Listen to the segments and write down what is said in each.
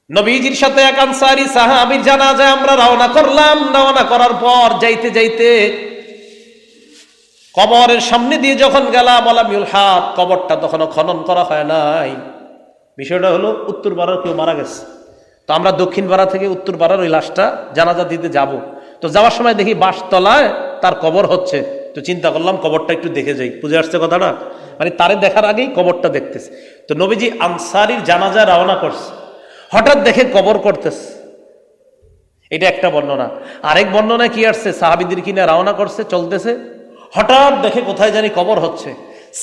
নবীজির সাথে এক আনসারী সাহাবীর জানাজায় আমরা রওনা করলাম। রওনা করার পর যাইতে যাইতে কবরের সামনে দিয়ে যখন গেলাম, আলামিউল হাত, কবরটা তখনও খনন করা হয় নাই। বিষয়টা হলো উত্তর পাড়ার কেউ মারা গেছে, তো আমরা দক্ষিণ পাড়া থেকে উত্তর পাড়ার ওই লাশটা জানাজা দিতে যাব। তো যাওয়ার সময় দেখি বাঁশতলায় তার কবর হচ্ছে। তো চিন্তা করলাম কবরটা একটু দেখে যাই। বুঝে আসছে কথাটা? মানে তারে দেখার আগেই কবরটা দেখতেছে। তো নবীজি আনসারীর জানাজা রওনা করছে, হঠাৎ দেখে কবর করতেছে। এটা একটা বর্ণনা। আরেক বর্ণনায় কি আসছে, সাহাবীদের কিনা রওনা করছে, চলতেছে, হঠাৎ দেখে কোথায় জানি কবর হচ্ছে।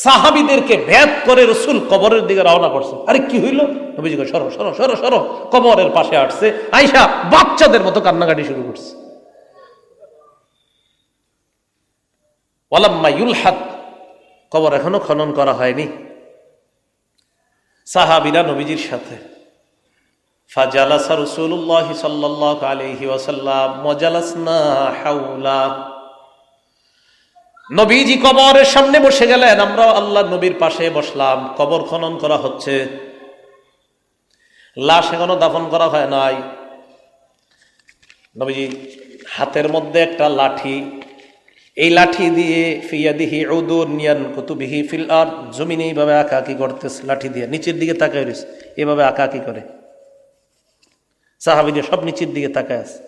সাহাবীদেরকে ভেদ করে রাসূল কবরের দিকে রওনা করছে। আরে কি হইল? নবীজি কয়, সরো সরো সরো সরো। কবরের পাশে আসছে, আয়েশা বাচ্চাদের মতো কান্নাকাটি শুরু করছে। ওয়ালাম্মা ইউলহাদ, কবর এখনো খনন করা হয়নি। সাহাবীরা নবীজির সাথে। ফাজালাসা রাসূলুল্লাহ সাল্লাল্লাহু আলাইহি ওয়াসাল্লাম ওয়াজালাসনা হাওলা, নবীজি কবরের সামনে বসে গেলেন, আমরা আল্লাহর নবীর পাশে বসলাম। কবর খনন করা হচ্ছে, লাশ এখনো দাফন করা হয় নাই। নবীজি হাতের মধ্যে একটা লাঠি, এই লাঠি দিয়ে ফিয়াদিহি উদুন ইয়ানকুতু বিহি ফিল আরদ, জমিনে এইভাবে আঁকাআঁকি করতেছে লাঠি দিয়ে, নিচের দিকে তাকায় রয়েছে, এভাবে আঁকাআঁকি করে। সাহাবীদের সব নিচের দিকে তাকায় আছে।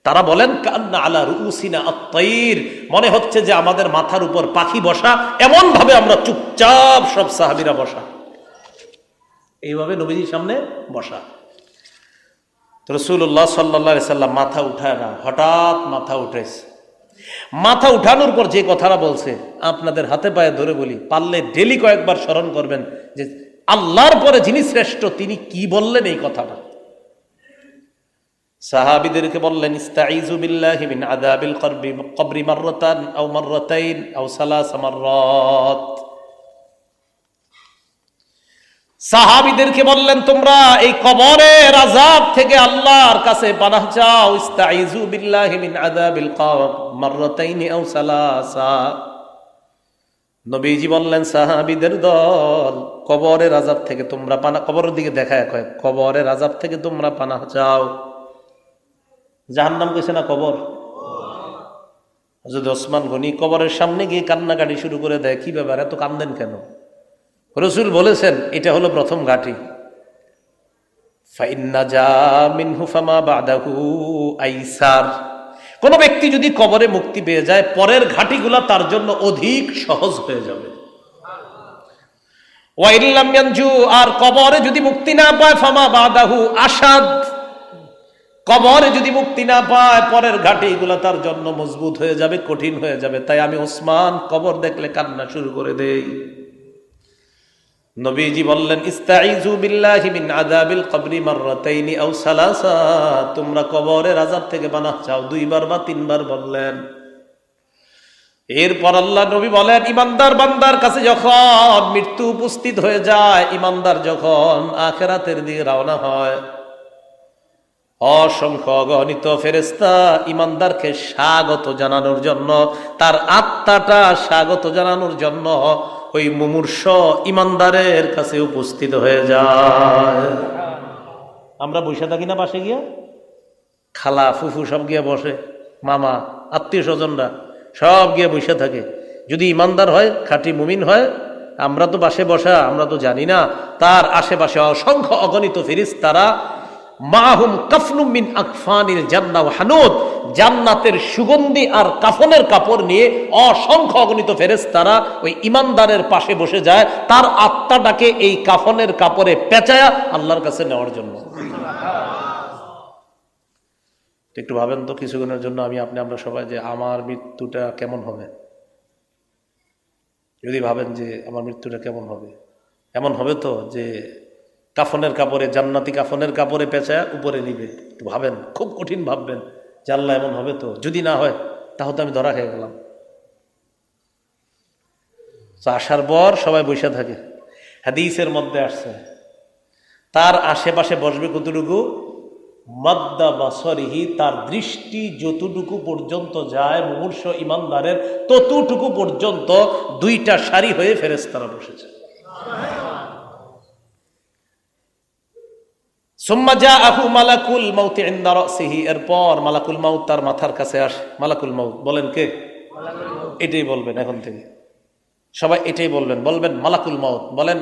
তারা বলেন, কান্না আলা রুউসিনা আত-তাইর, মনে হচ্ছে যে আমাদের মাথার উপর পাখি বসা, এমন ভাবে আমরা চুপচাপ সব সাহাবীরা বসা, এইভাবে নবীজির সামনে বসা। তো রাসূলুল্লাহ সাল্লাল্লাহু আলাইহি সাল্লাম মাথা উঠায় না, হঠাৎ মাথা উঠেছে। মাথা উঠানোর পর যে কথাটা বলছে, আপনাদের হাতে পায়ে ধরে বলি, পারলে ডেলি কয়েকবার স্মরণ করবেন যে আল্লাহর পরে যিনি শ্রেষ্ঠ তিনি কি বললেন এই কথাটা। সাহাবীদেরকে বললেন, ইস্তাঈযু বিল্লাহি মিন আযাবিল কবরি মাররাতান আও মাররাতাইন আও সালাসা মাররাত। সাহাবীদেরকে বললেন, তোমরা এই কবরের আযাব থেকে আল্লাহর কাছে পানাহ চাও। ইস্তাঈযু বিল্লাহি মিন আযাবিল কবর মাররাতাইন আও সালাসা। নবীজি বললেন, সাহাবীদের দল, কবরের আযাব থেকে তোমরা পানাহ, কবরের দিকে দেখায় কয়, কবরের আযাব থেকে তোমরা পানাহ চাও। জাহান্নাম কইছে না কবর? হযরত ওসমান গনি কবরের সামনে গিয়ে কান্নাকাটি শুরু করে দেয়। কি ব্যাপার, এত কান্দেন কেন? রাসূল বলেছেন, এটা হলো প্রথম ঘাটি। ফাইন্না জা মিনহু ফামা বাদাহু আইসার। কোন ব্যক্তি যদি কবরে মুক্তি পেয়ে যায়, পরের ঘাটিগুলা তার জন্য অধিক সহজ হয়ে যাবে। ওয়া ইল্লাম ইয়ানজু, আর কবরে যদি মুক্তি না পায়, ফামা বাদাহু আসাদ, কবরে যদি মুক্তি না পায়, পরের ঘাটিগুলা তার জন্য মজবুত হয়ে যাবে, কঠিন হয়ে যাবে। তাই আমি ওসমান কবর দেখলে কান্না শুরু করে দেই। নবীজি বললেন, ইস্তাঈযু বিল্লাহি মিন আযাবিল কবরি মাররাতাইনি আও সালাসা, তোমরা কবরের আযাব থেকে পানাহ চাও, দুইবার বা তিনবার বললেন। এরপর আল্লাহ নবী বলেন, ইমানদার বান্দার কাছে যখন মৃত্যু উপস্থিত হয়ে যায়, ইমানদার যখন আখিরাতের দিকে রওনা হয়, অসংখ্য অগণিত ফেরেশতা ইমানদারকে স্বাগত জানানোর জন্য, তার আত্মাটা স্বাগত জানানোর জন্য ওই মুমূর্ষ ইমানদারের কাছে উপস্থিত হয়ে যায়। আমরা বসে থাকি না পাশে গিয়া, খালা ফুফু সব গিয়া বসে, মামা আত্মীয় স্বজনরা সব গিয়ে বসে থাকে। যদি ইমানদার হয়, খাঁটি মুমিন হয়, আমরা তো পাশে বসা, আমরা তো জানি না, তার আশেপাশে অসংখ্য অগণিত ফেরেশতারা মাহুম কাফনুম মিন আকফানিল জান্নাহ ওয়া হানুদ, জান্নাতের সুগন্ধি আর কাফনের কাপড় নিয়ে অসংখ্য অগণিত ফেরেশতারা ওই ইমানদারের পাশে বসে যায়, তার আত্মাটাকে এই কাফনের কাপড়ে পেঁচায়া আল্লাহর কাছে নেওয়ার জন্য। একটু ভাবেন তো, কিছুক্ষণের জন্য আমরা সবাই যে আমার মৃত্যুটা কেমন হবে, যদি ভাবেন যে আমার মৃত্যুটা কেমন হবে, এমন হবে তো যে কাফনের কাপড়ে, জান্নাতি কাফনের কাপড়ে পেঁচায়া উপরে নিবে। একটু ভাবেন, খুব কঠিন ভাববেন যে আল্লাহ এমন হবে তো, যদি না হয় তাহলে আমি ধরা খেয়ে গেলাম। আসার পর সবাই বসে থাকে। হাদিসের মধ্যে আসছে, তার আশেপাশে বসবে কতটুকু, মাদ্দা বাসরিহি, তার দৃষ্টি যতটুকু পর্যন্ত যায় মুমূর্ষ ইমানদারের, ততটুকু পর্যন্ত দুইটা সারি হয়ে ফেরেশতারা বসেছে। সুম্মা জাআহু মালাকুল মাউত ইনদা রাসিহি, এরপর মালাকুল মাউত তার মাথার কাছে আসে। মালাকুল মাউত বলেন কে? এটাই বলবেন এখন থেকে সবাই, এটাই বলবেন। বলবেন মালাকুল মাউত, বলেন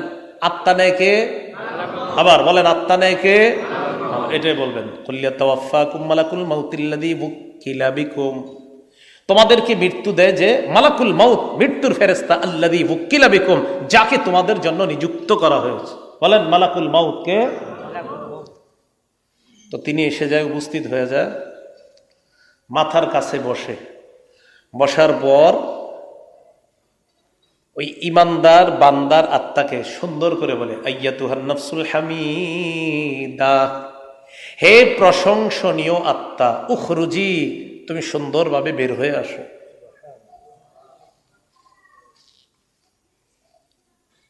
আত্মা নেয় কে? আবার বলেন আত্মা নেয় কে? এটাই বলবেন। কুল ইয়াতাওয়াফাকুম মালাকুল মাউতিল্লাযী বুকিলা বিকুম, তোমাদেরকে মৃত্যু দেয় যে মালাকুল মাউত, মৃত্যুর ফেরেশতা, আল্লাযী বুকিলা বিকুম, যাকে তোমাদের জন্য নিযুক্ত করা হয়েছে। বলেন মালাকুল মাউত কে? তো তিনি এসে যায়, উপস্থিত হয়ে যায়, মাথার কাছে বসে। বসার পর ওই ইমানদার বান্দার আত্মাকে সুন্দর করে বলে, আইয়াতুহান নাফসুল হামিদা, হে প্রশংসনীয় আত্মা, উখরুজি, তুমি সুন্দরভাবে বের হয়ে আসো।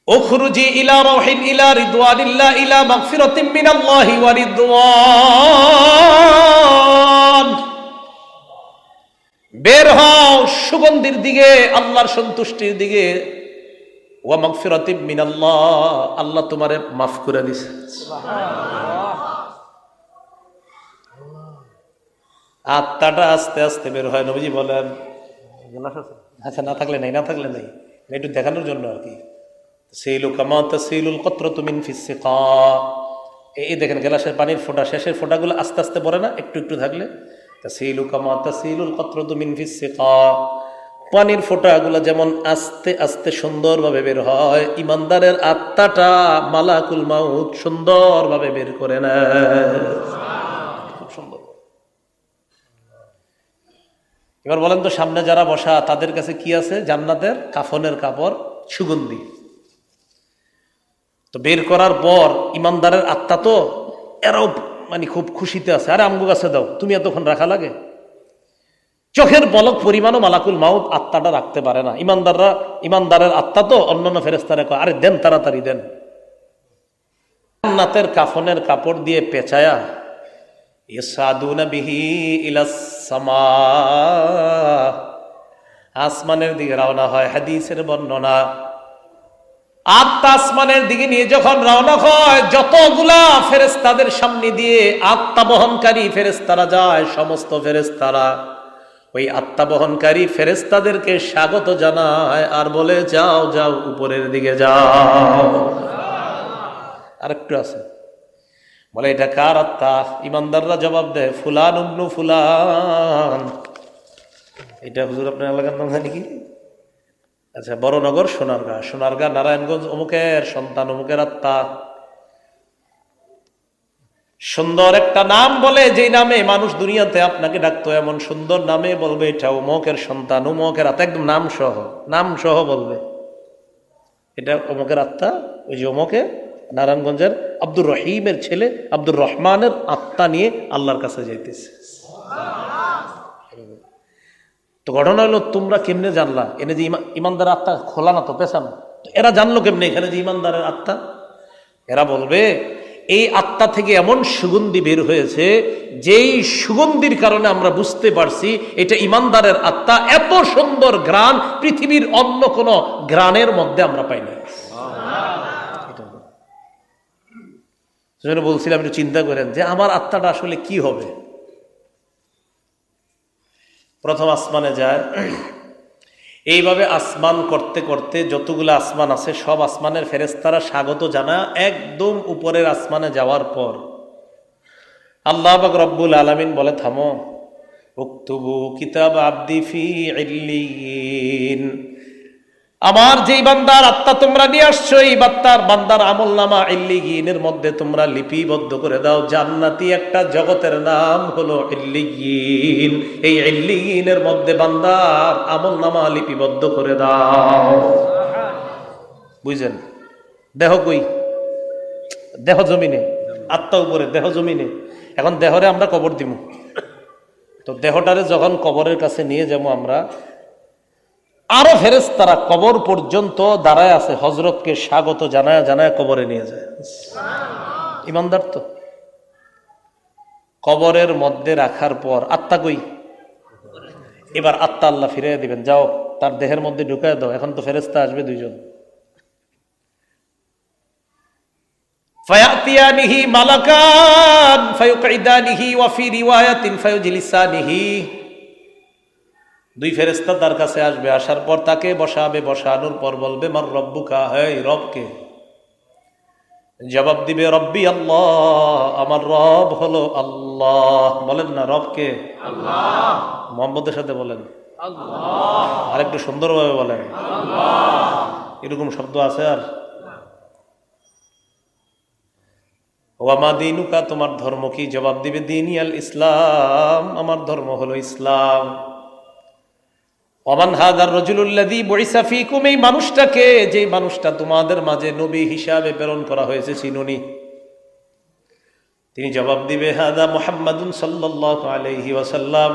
উখরুজি ইলা রাহিন ইলা রিদওয়ানিল্লাহ ইলা মাগফিরাতিম মিনাল্লাহি ওয়া রিদওয়ান, বের হও সুগন্ধির দিকে, আল্লাহর সন্তুষ্টির দিকে। ওয়া মাগফিরাতিম মিনাল্লাহ, আল্লাহ তোমারে মাফ করে দিয়েছে। আত্মাটা আস্তে আস্তে বের হয়। নবীজি বলেন, আচ্ছা না থাকলে নাই, না থাকলে নাই, একটু দেখানোর জন্য আর কি। সেইলু কামা তাসিলুল কতরাতু মিন ফিস সিকা, এই দেখেন গ্লাসের পানির ফোঁটা, শেষের ফোঁটাগুলো আস্তে আস্তে পড়ে না, একটু একটু থাকলে। তাসিলু কামা তাসিলুল কতরাতু মিন ফিস সিকা, পানির ফোঁটাগুলো যেমন আস্তে আস্তে সুন্দরভাবে বের হয়, ইমানদারের আত্মাটা মালাকুল মাউত সুন্দরভাবে বের করে নেয়। খুব সুন্দর। এবার বলেন তো, সামনে যারা বসা তাদের কাছে কি আছে? জান্নাতের কাফনের কাপড়, সুগন্ধি। তো বের করার পর ইমানদারের আত্মা তো এরাও মানে খুব খুশিতে আছে। আরে আমগো কাছে দাও, তুমি এতক্ষণ রাখা লাগে? চোখের পলক পরিমাণও মালাকুল মাউত আত্মাটা রাখতে পারে না। ইমানদারের আত্মা তো অন্যান্য ফেরেশতারা কয়, আরে দেন, তাড়াতাড়ি দেন। জান্নাতের কাফনের কাপড় দিয়ে পেঁচায়া ইয়াসাদুনা বিহি ইলাস সামা, আসমানের দিকে রওনা হয়। হাদিসের বর্ণনা, আত্মা আসমানের দিকে নিয়ে যখন রওনা হয়, যতগুলা ফেরেশতাদের সামনে দিয়ে আত্মা বহনকারী ফেরেশতারা যায়, সমস্ত ফেরেশতারা ওই আত্মা বহনকারী ফেরেশতাদেরকে স্বাগত জানায় আর বলে, যাও যাও, উপরের দিকে যাও। আরেকটু আছে, বলে এটা কার আত্মা? ইমানদাররা জবাব দেয়, ফুলান ইবনু ফুলান। এটা হুজুর আপনার এলাকার নাম জানি কি? আচ্ছা, বড়নগর সোনারগাঁ, সোনারগাঁ নারায়ণগঞ্জ, অমুকের সন্তান, অমুকের আত্মা। সুন্দর একটা নাম বলে, যেই নামে মানুষ দুনিয়াতে আপনাকে ডাকতো, এমন সুন্দর নামে বলবে এটা অমুকের সন্তান, অমুকের আত্মা, একদম নাম সহ বলবে এটা অমুকের আত্মা। ওই যে অমুকে নারায়ণগঞ্জের আব্দুর রহিমের ছেলে আব্দুর রহমানের আত্মা নিয়ে আল্লাহর কাছে যাইতেছে। তো ঘটনা হলো, তোমরা কেমনে জানলা? এনে যে ইমানদারের আত্মা খোলা না তো, পেছানো, এরা জানলো কেমনে এখানে যে ইমানদারের আত্মা? এরা বলবে, এই আত্মা থেকে এমন সুগন্ধি বের হয়েছে, যেই সুগন্ধির কারণে আমরা বুঝতে পারছি এটা ইমানদারের আত্মা। এত সুন্দর ঘ্রাণ পৃথিবীর অন্য কোন ঘ্রাণের মধ্যে আমরা পাই না। বলছিলাম, একটু চিন্তা করেন যে আমার আত্মাটা আসলে কি হবে। প্রথম আসমানে যায়, এইভাবে আসমান করতে করতে যতগুলো আসমান আছে সব আসমানের ফেরেশতারা স্বাগত জানা একদম উপরের আসমানে যাওয়ার পর আল্লাহ পাক রব্বুল আলামিন বলে, থামো, উকতুবু কিতাব আবদি ফি ইল্লিয়িন, আমার যেই বান্দার আত্মা তোমরা নিয়ে আসছো, এই বান্দার আমলনামা ইল্লিয়িনের মধ্যে তোমরা লিপিবদ্ধ করে দাও। জান্নাতি একটা জগতের নাম হলো ইল্লিয়িন, এই ইল্লিয়িনের মধ্যে বান্দার আমলনামা লিপিবদ্ধ করে দাও। বুঝছেন? দেহ কই? দেহ জমিনে, আত্মা উপরে, দেহ জমিনে। এখন দেহরে আমরা কবর দিব, তো দেহটারে যখন কবরের কাছে নিয়ে যাবো আমরা, আরো ফেরেশতারা কবর পর্যন্ত দাঁড়ায় আছে, হযরতকে স্বাগত জানায় জানায় কবরে নিয়ে যায়। ইমানদার তো। কবরের মধ্যে রাখার পর আত্মা কই? এবার আত্মা আল্লাহ ফিরিয়ে দিবেন, যাও তার দেহের মধ্যে ঢুকায় দাও। এখন তো ফেরেশতা আসবে দুইজন। ফায়াতিয়ানিহি মালাকান ফায়ুকঈদানিহি ওয়া ফি রিওয়ায়াতিন ফায়ুজলিসানিহি। দুই ফেরেশতা তার কাছে আসবে, আসার পর তাকে বসাবে, বসানোর পর বলবে মান রব্বুকা, এই রবকে? জবাব দিবে রব্বি আল্লাহ, আমার রব হলো আল্লাহ। বলেন না রবকে? আল্লাহ। মুহাম্মদের সাথে বলেন আল্লাহ, আর একটু সুন্দরভাবে বলেন আল্লাহ। এরকম শব্দ আছে আর? ওয়ামা দীনুকা, তোমার ধর্ম কি? জবাব দিবে দীনি আল ইসলাম, আমার ধর্ম হলো ইসলাম। ওয়ামান হাদার রাজুলুল্লাযী বুইসা ফীকুম, এই মানুষটাকে, যে মানুষটা তোমাদের মাঝে নবী হিসাবে প্রেরণ করা হয়েছে, চিনুনি? তিনি জবাব দিবে হাদা মুহাম্মাদুন সাল্লাল্লাহু আলাইহি ওয়াসাল্লাম,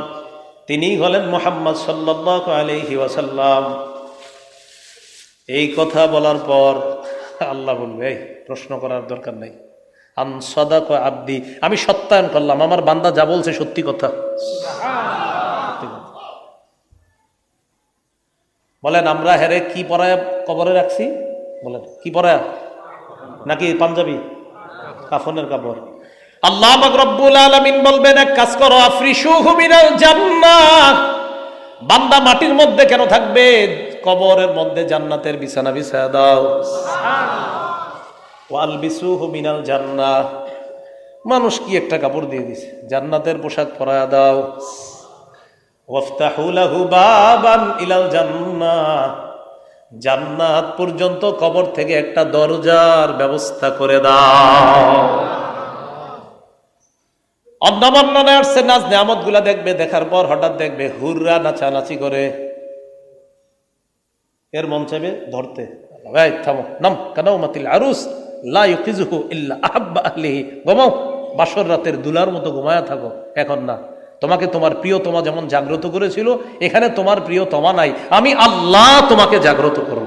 তিনি হলেন মুহাম্মদ সাল্লাল্লাহু আলাইহি ওয়াসাল্লাম। এই কথা বলার পর আল্লাহ বলবে, এই প্রশ্ন করার দরকার নাই। আন সাদাকা আব্দি, আমি সত্যায়ন করলাম আমার বান্দা যা বলছে সত্যি কথা। বলেন আমরা হেরে কি পরায় কবরে রাখছি? বলেন কি পরায়? নাকি পাঞ্জাবি? কাফনের কাপড়। আল্লাহ পাক রব্বুল আলামিন বলবেন এক কাজ করো, আফরিশুহু মিনাল জান্নাহ, বান্দা মাটির মধ্যে কেন থাকবে? কবরের মধ্যে জান্নাতের বিছানা বিছায়া দাও। ওয়ালবিসুহু মিনাল জান্নাহ, মানুষ কি একটা কাপড় দিয়ে দিছে, জান্নাতের পোশাক পরায়া দাও। ওয়াফতাহু লাহু বাবান ইলাল জান্নাহ, জান্নাত পর্যন্ত কবর থেকে একটা দরজার ব্যবস্থা করে দাও। অন্য বর্ণনায় আসছে নাজ নিয়ামত গুলা দেখবে, দেখার পর হঠাৎ দেখবে হুররা নাচানাচি করে, এর মন চাইবে ধরতে, ভাই থামো, নাম কানাউমাতিল আরুস লা ইউকিজুহু ইল্লা আহাব্বা আহলিহি, ঘুমাও, বাসর রাতের দুলার মতো ঘুমায়া থাকো, এখন না। তোমাকে তোমার প্রিয়তমা যেমন জাগ্রত করেছিল, এখানে তোমার প্রিয়তমা নাই, আমি আল্লাহ তোমাকে জাগ্রত করব।